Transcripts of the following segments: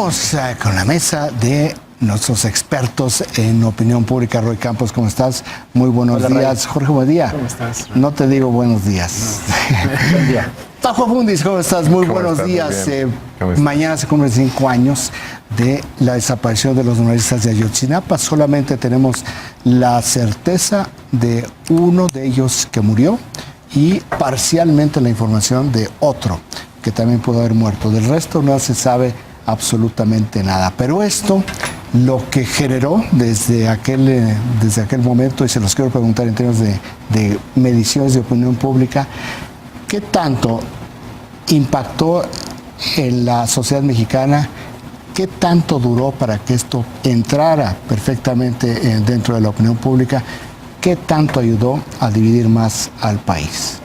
Estamos con la mesa de nuestros expertos en opinión pública. Roy Campos, ¿cómo estás? Muy buenos días. Ray. Jorge Buendía. ¿Cómo estás, Ray? No te digo buenos días. No. Buen día. Tajo Fundis, ¿cómo estás? Muy buenos días. Mañana se cumplen 5 años de la desaparición de los normalistas de Ayotzinapa. Solamente tenemos la certeza de uno de ellos que murió y parcialmente la información de otro que también pudo haber muerto. Del resto no se sabe absolutamente nada. Pero esto, lo que generó desde aquel momento, y se los quiero preguntar en términos de mediciones de opinión pública, ¿qué tanto impactó en la sociedad mexicana? ¿Qué tanto duró para que esto entrara perfectamente dentro de la opinión pública? ¿Qué tanto ayudó a dividir más al país?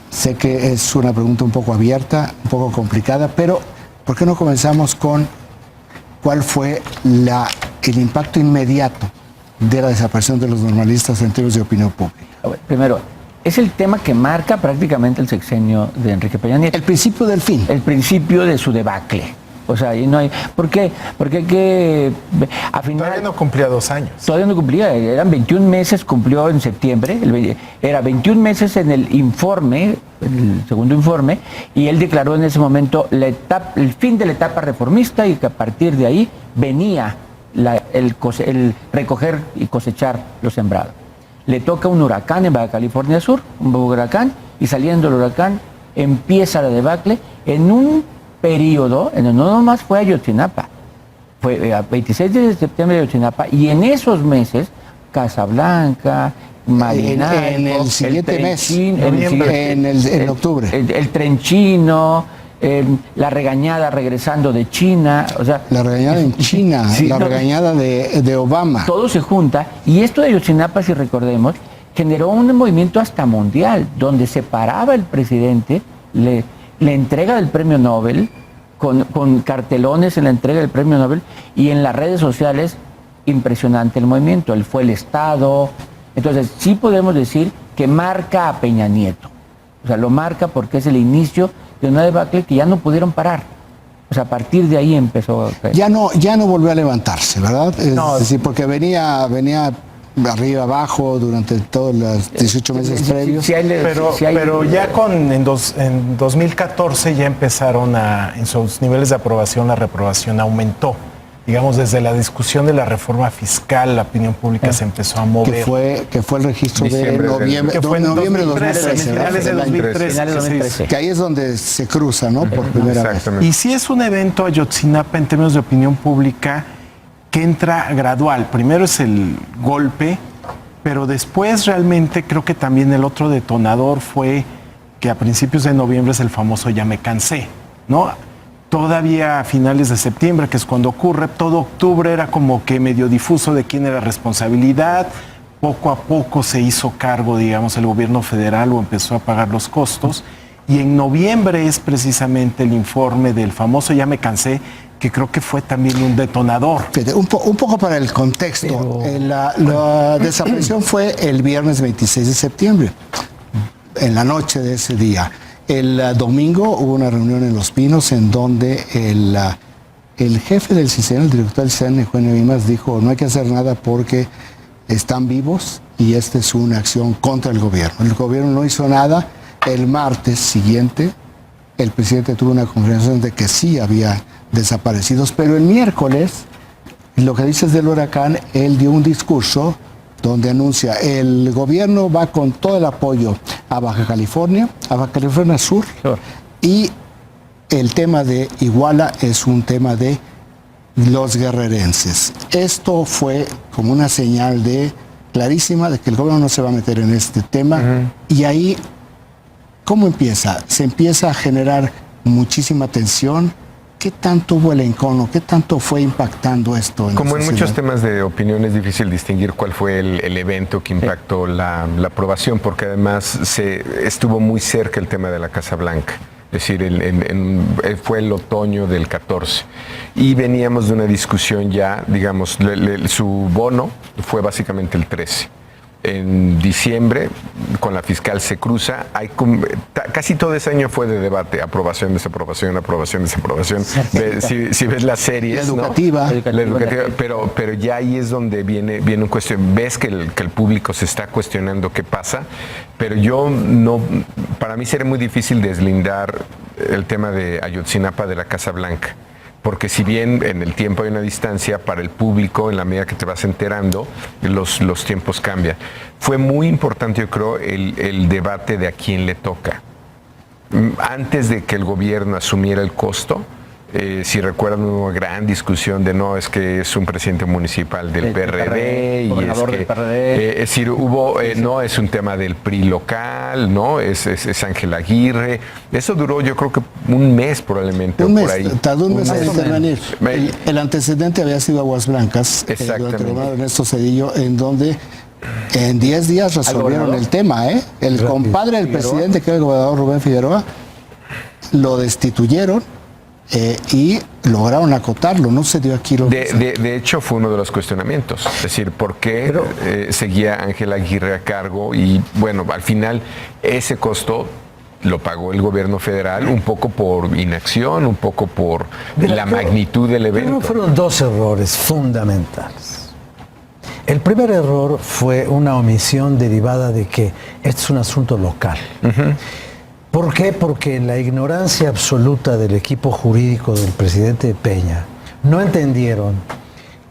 Sé que es una pregunta un poco abierta, un poco complicada, pero ¿por qué no comenzamos con cuál fue el impacto inmediato de la desaparición de los normalistas en términos de opinión pública? Primero, es el tema que marca prácticamente el sexenio de Enrique Peña Nieto. El principio del fin. El principio de su debacle. O sea, y no hay. ¿Por qué? Porque hay que afinar. Todavía no cumplía 2 años. Todavía no cumplía, eran 21 meses, cumplió en septiembre. Era 21 meses en el informe, el segundo informe, y él declaró en ese momento el fin de la etapa reformista y que a partir de ahí venía el recoger y cosechar lo sembrado. Le toca un huracán en Baja California Sur, un huracán, y saliendo el huracán empieza la debacle en un periodo, no nomás fue Ayotzinapa, fue a 26 de septiembre de Ayotzinapa, y en esos meses, Casablanca, Marinalco, en el siguiente mes, en octubre. El Trenchino, la regañada regresando de China, o sea... La regañada en China, sí, regañada de Obama. Todo se junta, y esto de Ayotzinapa, si recordemos, generó un movimiento hasta mundial, donde se paraba el presidente, la entrega del premio Nobel, con cartelones en la entrega del premio Nobel, y en las redes sociales, impresionante el movimiento. Él fue el Estado. Entonces, sí podemos decir que marca a Peña Nieto. O sea, lo marca porque es el inicio de una debacle que ya no pudieron parar. O sea, a partir de ahí empezó... Ya no volvió a levantarse, ¿verdad? No. Es decir, porque venía arriba, abajo, durante todos los 18 meses previos. Pero ya en 2014 ya empezaron en sus niveles de aprobación, la reprobación aumentó. Digamos, desde la discusión de la reforma fiscal, la opinión pública se empezó a mover. Que fue el registro de noviembre de 2013. Finales de 2013. Que ahí es donde se cruza, ¿no? Por primera vez. Y sí es un evento Ayotzinapa en términos de opinión pública que entra gradual. Primero es el golpe, pero después realmente creo que también el otro detonador fue que a principios de noviembre es el famoso "ya me cansé", ¿no? Todavía a finales de septiembre, que es cuando ocurre, todo octubre era como que medio difuso de quién era responsabilidad. Poco a poco se hizo cargo, digamos, el gobierno federal o empezó a pagar los costos. Y en noviembre es precisamente el informe del famoso "ya me cansé", que creo que fue también un detonador. Un poco para el contexto. La desaparición fue el viernes 26 de septiembre, en la noche de ese día. El domingo hubo una reunión en Los Pinos en donde el jefe del CISEN, el director del CISEN, Eugenio Imas, dijo: no hay que hacer nada porque están vivos y esta es una acción contra el gobierno. El gobierno no hizo nada. El martes siguiente, el presidente tuvo una confirmación de que sí había desaparecidos, pero el miércoles, lo que dices del huracán, él dio un discurso donde anuncia: el gobierno va con todo el apoyo a Baja California Sur, y el tema de Iguala es un tema de los guerrerenses. Esto fue como una señal clarísima de que el gobierno no se va a meter en este tema. Y ahí, ¿cómo empieza? Se empieza a generar muchísima tensión. ¿Qué tanto hubo el encono? ¿Qué tanto fue impactando esto? Como en muchos temas de opinión es difícil distinguir cuál fue el evento que impactó la aprobación, porque además estuvo muy cerca el tema de la Casa Blanca. Es decir, fue el otoño del 14 y veníamos de una discusión ya, digamos, su bono fue básicamente el 13. En diciembre, con la fiscal se cruza, casi todo ese año fue de debate, aprobación, desaprobación, aprobación, desaprobación. Si ves las series, La educativa. ¿no? La educativa, pero ya ahí es donde viene un cuestión. Ves que el público se está cuestionando qué pasa, pero para mí sería muy difícil deslindar el tema de Ayotzinapa de la Casa Blanca. Porque si bien en el tiempo hay una distancia, para el público, en la medida que te vas enterando, los tiempos cambian. Fue muy importante, yo creo, el debate de a quién le toca. Antes de que el gobierno asumiera el costo, si recuerdan, hubo una gran discusión de no, es que es un presidente municipal del PRD, y es que, del PRD. es decir, no es un tema del PRI local, no, es Ángel Aguirre. Eso duró, yo creo que un mes probablemente. Un mes, por ahí. tardó un mes en intervenir. El antecedente había sido Aguas Blancas, durante el gobierno de Ernesto Zedillo, en donde en 10 días resolvieron el tema. El compadre del presidente, que era el gobernador Rubén Figueroa, lo destituyeron. Y lograron acotarlo, no se dio aquí lo de hecho fue uno de los cuestionamientos, es decir, ¿por qué seguía Ángel Aguirre a cargo? Y bueno, al final ese costo lo pagó el gobierno federal, un poco por inacción, un poco por la magnitud del evento. Pero fueron dos errores fundamentales. El primer error fue una omisión derivada de que este es un asunto local. ¿Por qué? Porque en la ignorancia absoluta del equipo jurídico del presidente Peña no entendieron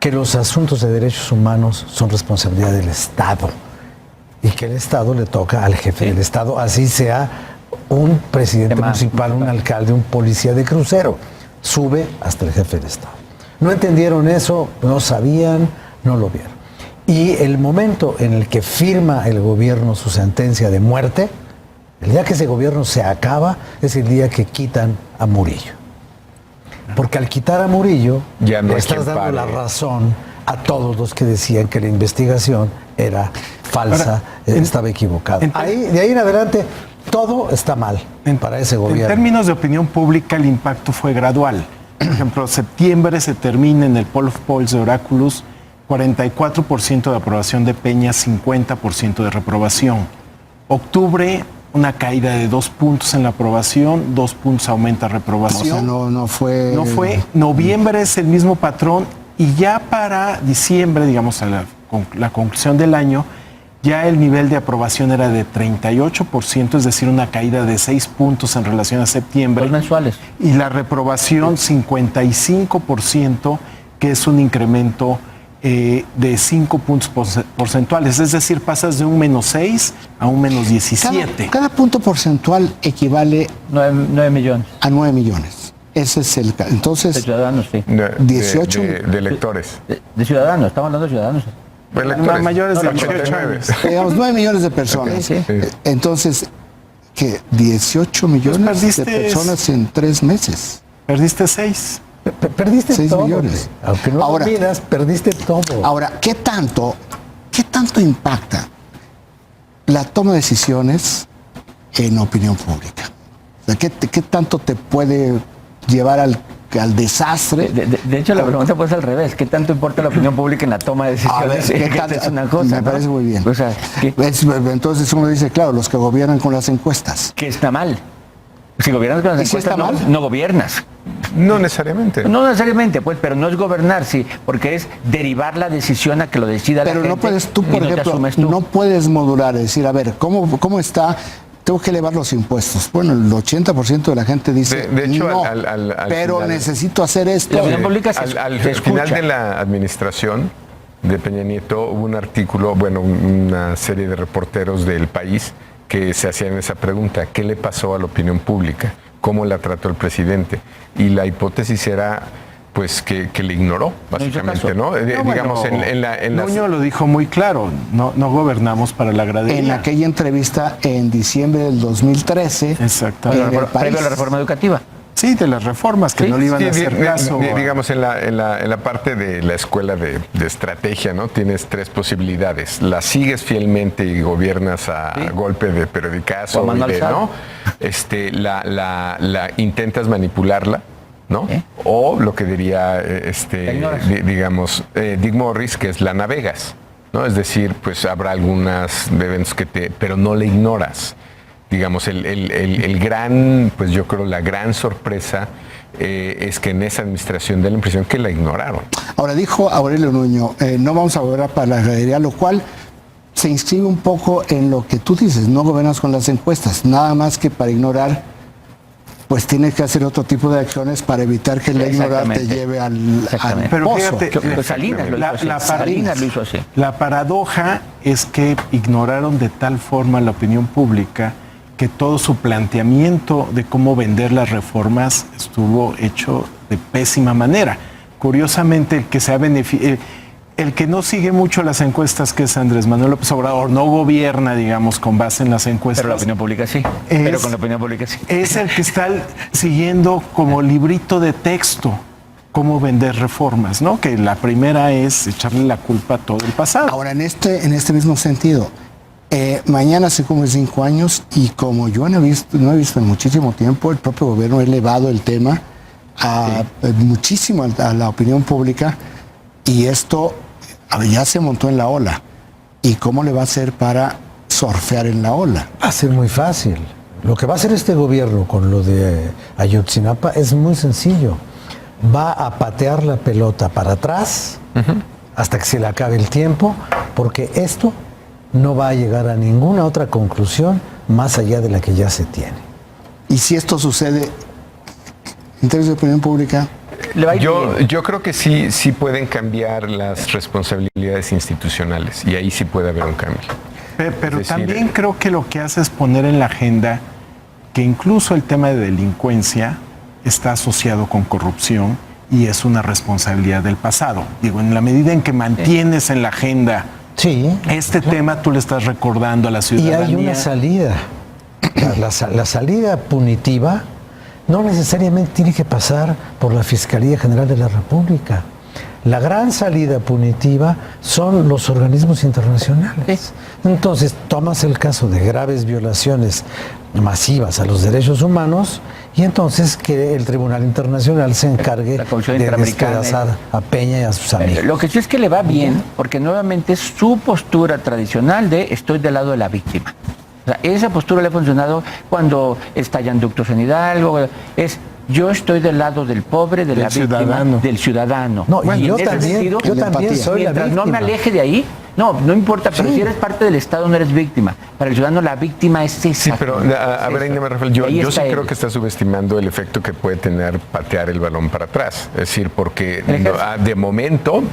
que los asuntos de derechos humanos son responsabilidad del Estado y que el Estado le toca al jefe del Estado, así sea un presidente municipal, un alcalde, un policía de crucero, sube hasta el jefe del Estado. No entendieron eso, no sabían, no lo vieron. Y el momento en el que firma el gobierno su sentencia de muerte, el día que ese gobierno se acaba es el día que quitan a Murillo. Porque al quitar a Murillo, ya no le estás dando la razón a todos los que decían que la investigación era falsa, estaba equivocada. De ahí en adelante, todo está mal para ese gobierno. En términos de opinión pública, el impacto fue gradual. Por ejemplo, septiembre se termina en el Poll of Polls de Oráculos, 44% de aprobación de Peña, 50% de reprobación. Octubre, una caída de 2 puntos en la aprobación, 2 puntos aumenta reprobación. O sea, no fue... No fue. Noviembre es el mismo patrón y ya para diciembre, digamos, a la conclusión del año, ya el nivel de aprobación era de 38%, es decir, una caída de 6 puntos en relación a septiembre. Los mensuales. Y la reprobación 55%, que es un incremento de 5 puntos porcentuales, es decir, pasas de un -6 a un -17. Cada punto porcentual equivale 9 millones. a 9 millones. Ese es el... Entonces, De ciudadanos, sí. 18 de electores. De ciudadanos, estamos hablando de ciudadanos. Electores. Mayores de 18 años. digamos, 9 millones de personas. Sí. Entonces, ¿qué? 18 millones de perdiste personas en 3 meses. Perdiste 6. Perdiste 6 todo. millones. Aunque no Ahora, lo miras, perdiste todo. Ahora, ¿qué tanto impacta la toma de decisiones en opinión pública? O sea, ¿qué tanto te puede llevar al desastre? De hecho, la pregunta puede ser al revés. ¿Qué tanto importa la opinión pública en la toma de decisiones? ¿qué Que tanto? es una cosa, Me parece muy bien. O sea, Entonces uno dice, claro, los que gobiernan con las encuestas. que está mal. Si gobiernas con las ¿Y si encuestas, está mal? no gobiernas. No necesariamente. No necesariamente, pues, pero no es gobernar, sí, porque es derivar la decisión a que lo decida la Pero gente. no puedes, tú, y por no te ejemplo, asumes tú. no puedes modular, decir, a ver, ¿cómo está? Tengo que elevar los impuestos. Bueno, el 80% de la gente dice, De hecho, no, al pero final- necesito hacer esto. La opinión pública se al escucha. final de la administración de Peña Nieto hubo un artículo, bueno, una serie de reporteros del País que se hacían esa pregunta: ¿qué le pasó a la opinión pública? ¿Cómo la trató el presidente? Y la hipótesis era, pues, que le ignoró, básicamente, ¿no? Digamos, en las... Nuño lo dijo muy claro, no gobernamos para la gradería. En aquella entrevista en diciembre del 2013, Exactamente. en el país, Previo a la reforma educativa. Sí, de las reformas que Sí, no le iban a Sí, hacer caso. digamos, en la parte de la escuela de estrategia, ¿no? Tienes 3 posibilidades. La sigues fielmente y gobiernas a golpe de periodicazo, O Manuel Sal. ¿no? La intentas manipularla, ¿no? O lo que diría, La ignoras. digamos, Dick Morris, que es la navegas, ¿no? Es decir, pues habrá algunas eventos pero no le ignoras. Digamos, el gran, pues yo creo la gran sorpresa es que en esa administración da la impresión que la ignoraron. Ahora dijo Aurelio Nuño, no vamos a volver para la gradería, lo cual se inscribe un poco en lo que tú dices, no gobiernas con las encuestas, nada más que para ignorar, pues tienes que hacer otro tipo de acciones para evitar que la ignorar te lleve al Pero pozo. fíjate, Salinas lo hizo así. Salinas lo hizo así. La paradoja es que ignoraron de tal forma la opinión pública que todo su planteamiento de cómo vender las reformas estuvo hecho de pésima manera. Curiosamente, el que no sigue mucho las encuestas, que es Andrés Manuel López Obrador, no gobierna, digamos, con base en las encuestas. Pero la opinión pública sí. Pero con la opinión pública sí. Es el que está siguiendo como librito de texto cómo vender reformas, ¿no? Que la primera es echarle la culpa a todo el pasado. Ahora, en este mismo sentido, mañana se cumplen 5 años y como yo no he visto en muchísimo tiempo, el propio gobierno ha elevado el tema muchísimo a la opinión pública y esto ya se montó en la ola. ¿Y cómo le va a hacer para surfear en la ola? Va a ser muy fácil. Lo que va a hacer este gobierno con lo de Ayotzinapa es muy sencillo. Va a patear la pelota para atrás hasta que se le acabe el tiempo, porque esto no va a llegar a ninguna otra conclusión más allá de la que ya se tiene. Y si esto sucede, en términos de opinión pública, yo creo que sí pueden cambiar las responsabilidades institucionales y ahí sí puede haber un cambio. Pero también creo que lo que hace es poner en la agenda que incluso el tema de delincuencia está asociado con corrupción y es una responsabilidad del pasado. Digo, en la medida en que mantienes en la agenda este tema, tú le estás recordando a la ciudadanía. Y hay una salida. La salida punitiva no necesariamente tiene que pasar por la Fiscalía General de la República. La gran salida punitiva son los organismos internacionales. Entonces, tomas el caso de graves violaciones masivas a los derechos humanos y entonces que el Tribunal Internacional se encargue de despedazar a Peña y a sus amigos. Lo que sí es que le va bien, porque nuevamente es su postura tradicional de estoy del lado de la víctima. O sea, esa postura le ha funcionado cuando estallan ductos en Hidalgo, yo estoy del lado del pobre, de la víctima, del ciudadano. No, bueno, y yo también soy la víctima. Mientras no me aleje de ahí, no importa, pero si eres parte del Estado no eres víctima. Para el ciudadano la víctima es esa. Sí, pero a ver, Ainhoa Rafael, yo sí creo que está subestimando el efecto que puede tener patear el balón para atrás. Es decir, porque de momento,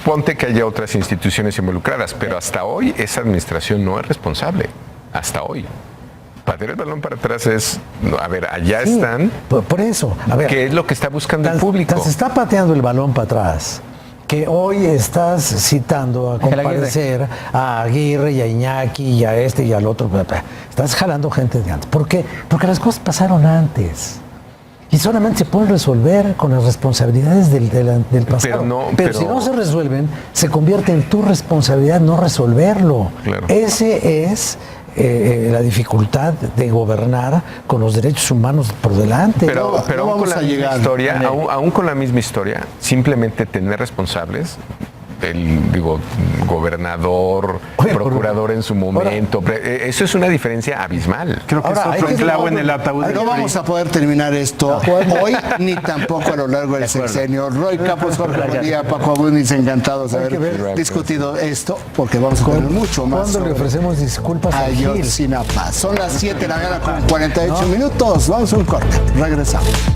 ponte que haya otras instituciones involucradas, pero hasta hoy esa administración no es responsable. Hasta hoy. Patear el balón para atrás es, a ver, allá están. Por eso, a ver. ¿Qué es lo que está buscando el público? Se está pateando el balón para atrás. Que hoy estás citando a comparecer a Aguirre y a Iñaki y a este y al otro. Estás jalando gente de antes. ¿Por qué? Porque las cosas pasaron antes. Y solamente se pueden resolver con las responsabilidades del pasado. Pero si no se resuelven, se convierte en tu responsabilidad no resolverlo. Claro. Ese es la dificultad de gobernar con los derechos humanos por delante. Pero aún con la misma historia, aún con la misma historia, simplemente tener responsables, gobernador, procurador en su momento, eso es una diferencia abismal. Creo que es otro clavo en el ataúd. No vamos a poder terminar esto hoy, ni tampoco a lo largo del sexenio. Roy Capos, Jorge Bonilla, Paco Abundis, encantados de haber discutido esto, porque vamos a tener mucho más. ¿Cuándo le ofrecemos disculpas a Ayotzinapa? Son las 7 de la mañana con 48 minutos. Vamos a un corte. Regresamos.